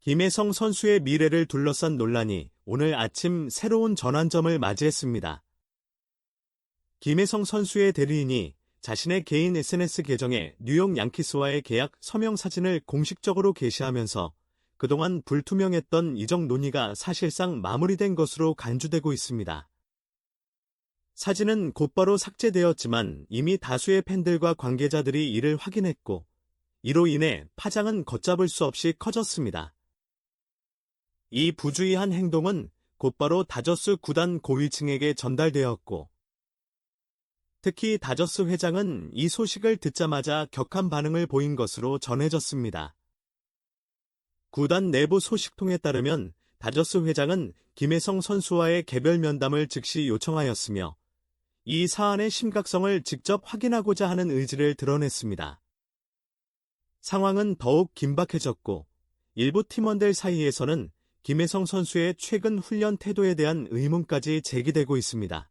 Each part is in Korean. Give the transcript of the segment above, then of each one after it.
김혜성 선수의 미래를 둘러싼 논란이 오늘 아침 새로운 전환점을 맞이했습니다. 김혜성 선수의 대리인이 자신의 개인 SNS 계정에 뉴욕 양키스와의 계약 서명 사진을 공식적으로 게시하면서 그동안 불투명했던 이적 논의가 사실상 마무리된 것으로 간주되고 있습니다. 사진은 곧바로 삭제되었지만 이미 다수의 팬들과 관계자들이 이를 확인했고, 이로 인해 파장은 걷잡을 수 없이 커졌습니다. 이 부주의한 행동은 곧바로 다저스 구단 고위층에게 전달되었고, 특히 다저스 회장은 이 소식을 듣자마자 격한 반응을 보인 것으로 전해졌습니다. 구단 내부 소식통에 따르면 다저스 회장은 김혜성 선수와의 개별 면담을 즉시 요청하였으며 이 사안의 심각성을 직접 확인하고자 하는 의지를 드러냈습니다. 상황은 더욱 긴박해졌고 일부 팀원들 사이에서는 김혜성 선수의 최근 훈련 태도에 대한 의문까지 제기되고 있습니다.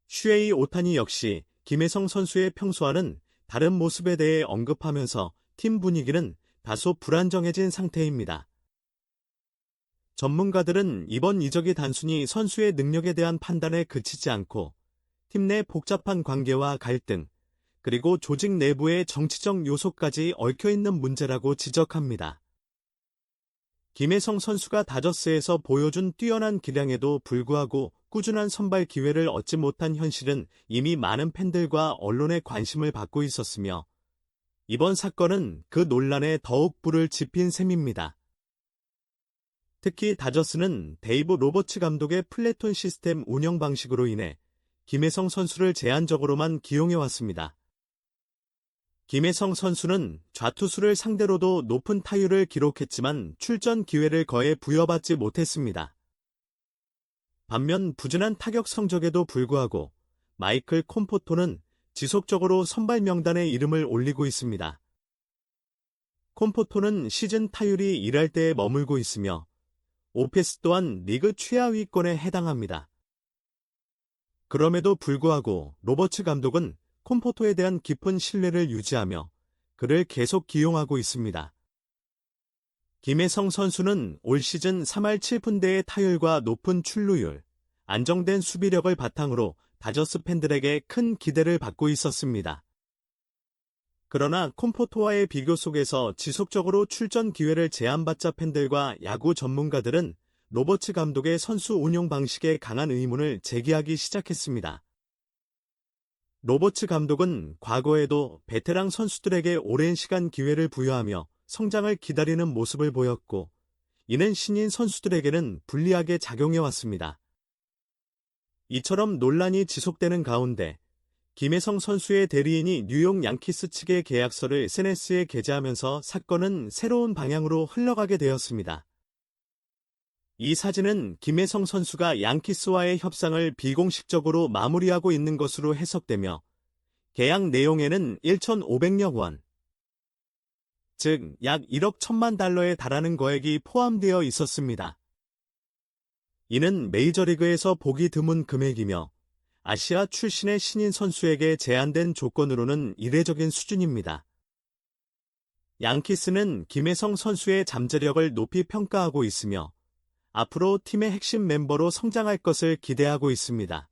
슈에이 오타니 역시 김혜성 선수의 평소와는 다른 모습에 대해 언급하면서 팀 분위기는 다소 불안정해진 상태입니다. 전문가들은 이번 이적이 단순히 선수의 능력에 대한 판단에 그치지 않고 팀 내 복잡한 관계와 갈등, 그리고 조직 내부의 정치적 요소까지 얽혀있는 문제라고 지적합니다. 김혜성 선수가 다저스에서 보여준 뛰어난 기량에도 불구하고 꾸준한 선발 기회를 얻지 못한 현실은 이미 많은 팬들과 언론의 관심을 받고 있었으며 이번 사건은 그 논란에 더욱 불을 지핀 셈입니다. 특히 다저스는 데이브 로버츠 감독의 플래톤 시스템 운영 방식으로 인해 김혜성 선수를 제한적으로만 기용해왔습니다. 김혜성 선수는 좌투수를 상대로도 높은 타율을 기록했지만 출전 기회를 거의 부여받지 못했습니다. 반면 부진한 타격 성적에도 불구하고 마이클 콤포토는 지속적으로 선발 명단에 이름을 올리고 있습니다. 콤포토는 시즌 타율이 1할대에 머물고 있으며 오페스 또한 리그 최하위권에 해당합니다. 그럼에도 불구하고 로버츠 감독은 콤포토에 대한 깊은 신뢰를 유지하며 그를 계속 기용하고 있습니다. 김혜성 선수는 올 시즌 3할 7푼대의 타율과 높은 출루율, 안정된 수비력을 바탕으로 다저스 팬들에게 큰 기대를 받고 있었습니다. 그러나 콤포토와의 비교 속에서 지속적으로 출전 기회를 제한받자 팬들과 야구 전문가들은 로버츠 감독의 선수 운용 방식에 강한 의문을 제기하기 시작했습니다. 로버츠 감독은 과거에도 베테랑 선수들에게 오랜 시간 기회를 부여하며 성장을 기다리는 모습을 보였고, 이는 신인 선수들에게는 불리하게 작용해왔습니다. 이처럼 논란이 지속되는 가운데 김혜성 선수의 대리인이 뉴욕 양키스 측의 계약서를 SNS에 게재하면서 사건은 새로운 방향으로 흘러가게 되었습니다. 이 사진은 김혜성 선수가 양키스와의 협상을 비공식적으로 마무리하고 있는 것으로 해석되며 계약 내용에는 1,500억 원, 즉 약 1억 1천만 달러에 달하는 거액이 포함되어 있었습니다. 이는 메이저리그에서 보기 드문 금액이며 아시아 출신의 신인 선수에게 제한된 조건으로는 이례적인 수준입니다. 양키스는 김혜성 선수의 잠재력을 높이 평가하고 있으며 앞으로 팀의 핵심 멤버로 성장할 것을 기대하고 있습니다.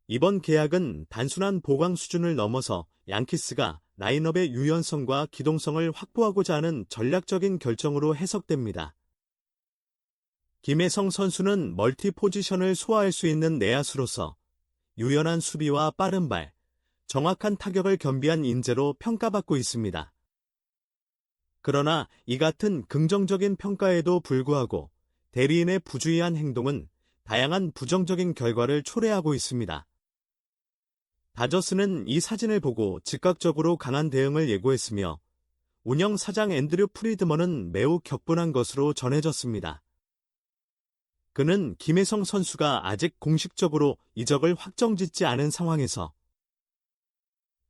이번 계약은 단순한 보강 수준을 넘어서 양키스가 라인업의 유연성과 기동성을 확보하고자 하는 전략적인 결정으로 해석됩니다. 김혜성 선수는 멀티 포지션을 소화할 수 있는 내야수로서 유연한 수비와 빠른 발, 정확한 타격을 겸비한 인재로 평가받고 있습니다. 그러나 이 같은 긍정적인 평가에도 불구하고 대리인의 부주의한 행동은 다양한 부정적인 결과를 초래하고 있습니다. 다저스는 이 사진을 보고 즉각적으로 강한 대응을 예고했으며 운영 사장 앤드류 프리드먼은 매우 격분한 것으로 전해졌습니다. 그는 김혜성 선수가 아직 공식적으로 이적을 확정짓지 않은 상황에서,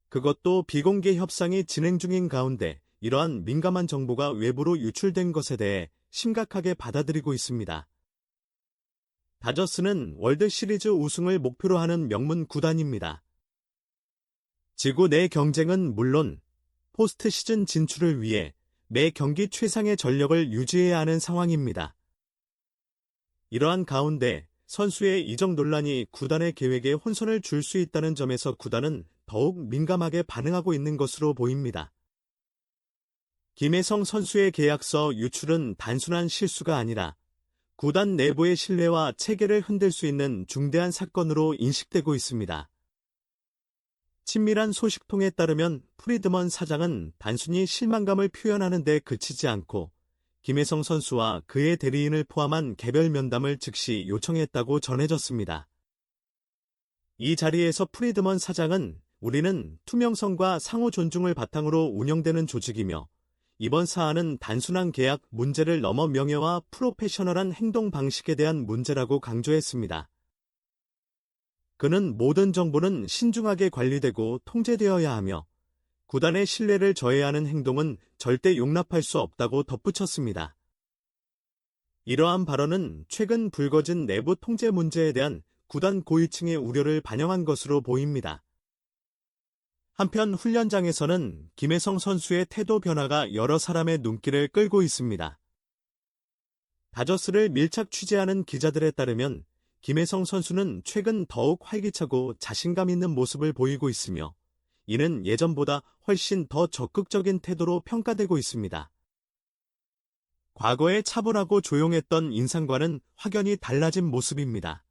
그것도 비공개 협상이 진행 중인 가운데 이러한 민감한 정보가 외부로 유출된 것에 대해 심각하게 받아들이고 있습니다. 다저스는 월드 시리즈 우승을 목표로 하는 명문 구단입니다. 지구 내 경쟁은 물론 포스트 시즌 진출을 위해 매 경기 최상의 전력을 유지해야 하는 상황입니다. 이러한 가운데 선수의 이적 논란이 구단의 계획에 혼선을 줄 수 있다는 점에서 구단은 더욱 민감하게 반응하고 있는 것으로 보입니다. 김혜성 선수의 계약서 유출은 단순한 실수가 아니라 구단 내부의 신뢰와 체계를 흔들 수 있는 중대한 사건으로 인식되고 있습니다. 친밀한 소식통에 따르면 프리드먼 사장은 단순히 실망감을 표현하는 데 그치지 않고 김혜성 선수와 그의 대리인을 포함한 개별 면담을 즉시 요청했다고 전해졌습니다. 이 자리에서 프리드먼 사장은 우리는 투명성과 상호 존중을 바탕으로 운영되는 조직이며 이번 사안은 단순한 계약 문제를 넘어 명예와 프로페셔널한 행동 방식에 대한 문제라고 강조했습니다. 그는 모든 정보는 신중하게 관리되고 통제되어야 하며 구단의 신뢰를 저해하는 행동은 절대 용납할 수 없다고 덧붙였습니다. 이러한 발언은 최근 불거진 내부 통제 문제에 대한 구단 고위층의 우려를 반영한 것으로 보입니다. 한편 훈련장에서는 김혜성 선수의 태도 변화가 여러 사람의 눈길을 끌고 있습니다. 다저스를 밀착 취재하는 기자들에 따르면 김혜성 선수는 최근 더욱 활기차고 자신감 있는 모습을 보이고 있으며 이는 예전보다 훨씬 더 적극적인 태도로 평가되고 있습니다. 과거에 차분하고 조용했던 인상과는 확연히 달라진 모습입니다.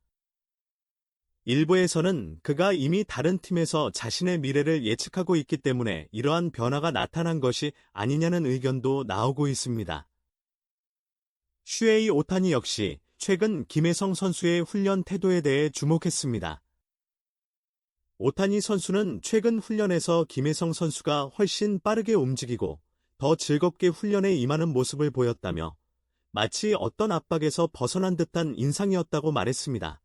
일부에서는 그가 이미 다른 팀에서 자신의 미래를 예측하고 있기 때문에 이러한 변화가 나타난 것이 아니냐는 의견도 나오고 있습니다. 슈에이 오타니 역시 최근 김혜성 선수의 훈련 태도에 대해 주목했습니다. 오타니 선수는 최근 훈련에서 김혜성 선수가 훨씬 빠르게 움직이고 더 즐겁게 훈련에 임하는 모습을 보였다며 마치 어떤 압박에서 벗어난 듯한 인상이었다고 말했습니다.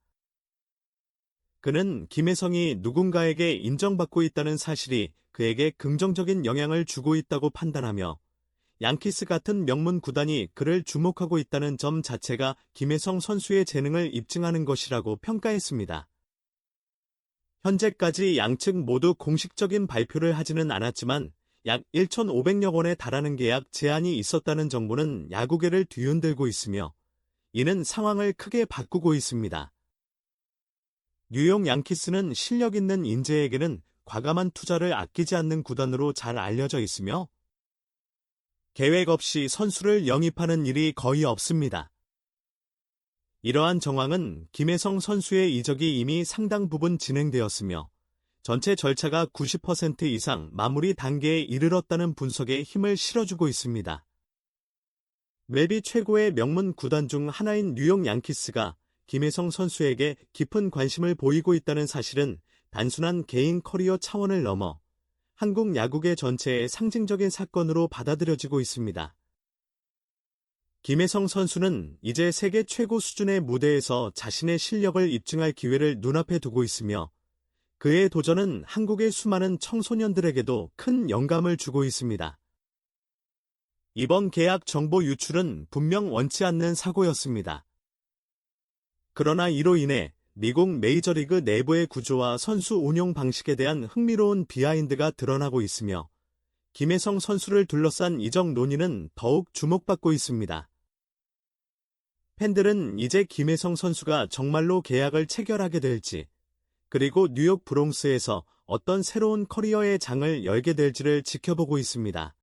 그는 김혜성이 누군가에게 인정받고 있다는 사실이 그에게 긍정적인 영향을 주고 있다고 판단하며 양키스 같은 명문 구단이 그를 주목하고 있다는 점 자체가 김혜성 선수의 재능을 입증하는 것이라고 평가했습니다. 현재까지 양측 모두 공식적인 발표를 하지는 않았지만 약 1,500여 원에 달하는 계약 제한이 있었다는 정보는 야구계를 뒤흔들고 있으며 이는 상황을 크게 바꾸고 있습니다. 뉴욕 양키스는 실력 있는 인재에게는 과감한 투자를 아끼지 않는 구단으로 잘 알려져 있으며 계획 없이 선수를 영입하는 일이 거의 없습니다. 이러한 정황은 김혜성 선수의 이적이 이미 상당 부분 진행되었으며 전체 절차가 90% 이상 마무리 단계에 이르렀다는 분석에 힘을 실어주고 있습니다. 맵이 최고의 명문 구단 중 하나인 뉴욕 양키스가 김혜성 선수에게 깊은 관심을 보이고 있다는 사실은 단순한 개인 커리어 차원을 넘어 한국 야구계 전체의 상징적인 사건으로 받아들여지고 있습니다. 김혜성 선수는 이제 세계 최고 수준의 무대에서 자신의 실력을 입증할 기회를 눈앞에 두고 있으며 그의 도전은 한국의 수많은 청소년들에게도 큰 영감을 주고 있습니다. 이번 계약 정보 유출은 분명 원치 않는 사고였습니다. 그러나 이로 인해 미국 메이저리그 내부의 구조와 선수 운용 방식에 대한 흥미로운 비하인드가 드러나고 있으며 김혜성 선수를 둘러싼 이적 논의는 더욱 주목받고 있습니다. 팬들은 이제 김혜성 선수가 정말로 계약을 체결하게 될지 그리고 뉴욕 브롱스에서 어떤 새로운 커리어의 장을 열게 될지를 지켜보고 있습니다.